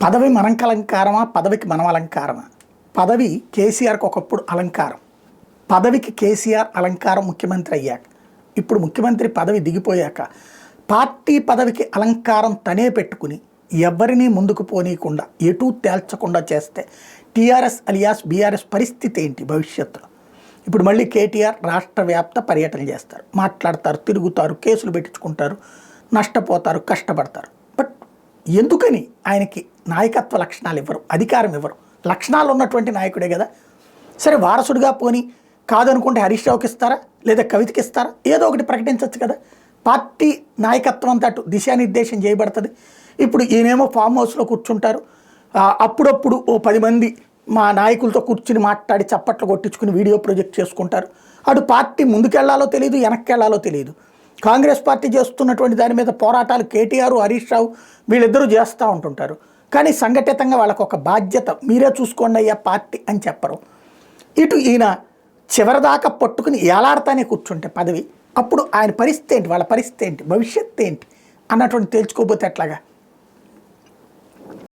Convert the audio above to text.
పదవి మనకు అలంకారమా, పదవికి మనం అలంకారమా? పదవి కేసీఆర్కి ఒకప్పుడు అలంకారం. పదవికి కేసీఆర్ అలంకారం ముఖ్యమంత్రి అయ్యాక. ఇప్పుడు ముఖ్యమంత్రి పదవి దిగిపోయాక పార్టీ పదవికి అలంకారం తనే పెట్టుకుని ఎవరినీ ముందుకు పోనీయకుండా ఎటూ తేల్చకుండా చేస్తే టీఆర్ఎస్ అలియాస్ బీఆర్ఎస్ పరిస్థితి ఏంటి భవిష్యత్తులో? ఇప్పుడు మళ్ళీ కేటీఆర్ రాష్ట్ర వ్యాప్త పర్యటన చేస్తారు, మాట్లాడతారు, తిరుగుతారు, కేసులు పెట్టించుకుంటారు, నష్టపోతారు, కష్టపడతారు. బట్ ఎందుకని ఆయనకి నాయకత్వ లక్షణాలు ఇవ్వరు, అధికారం ఇవ్వరు? లక్షణాలు ఉన్నటువంటి నాయకుడే కదా. సరే వారసుడిగా పోని కాదనుకుంటే హరీష్ రావుకి ఇస్తారా, లేదా కవితకి ఇస్తారా? ఏదో ఒకటి ప్రకటించవచ్చు కదా. పార్టీ నాయకత్వం అంతా అటు దిశానిర్దేశం చేయబడుతుంది. ఇప్పుడు ఈయనేమో ఫామ్ హౌస్లో కూర్చుంటారు, అప్పుడప్పుడు ఓ 10 మంది మా నాయకులతో కూర్చుని మాట్లాడి చప్పట్లు కొట్టించుకుని వీడియో ప్రొజెక్ట్ చేసుకుంటారు. అటు పార్టీ ముందుకెళ్లాలో తెలియదు, వెనక్కి వెళ్లాలో తెలియదు. కాంగ్రెస్ పార్టీ చేస్తున్నటువంటి దాని మీద పోరాటాలు కేటీఆర్, హరీష్ రావు వీళ్ళిద్దరూ చేస్తూ ఉంటుంటారు. కానీ సంఘటితంగా వాళ్ళకు ఒక బాధ్యత, మీరే చూసుకోండి అయ్యా పార్టీ అని చెప్పరు. ఇటు ఈయన చివరిదాకా పట్టుకుని ఏలాడతానే కూర్చుంటే పదవి, అప్పుడు ఆయన పరిస్థితి ఏంటి, వాళ్ళ పరిస్థితి ఏంటి, భవిష్యత్తు ఏంటి అన్నటువంటి తేల్చుకోబోతే ఎట్లాగా?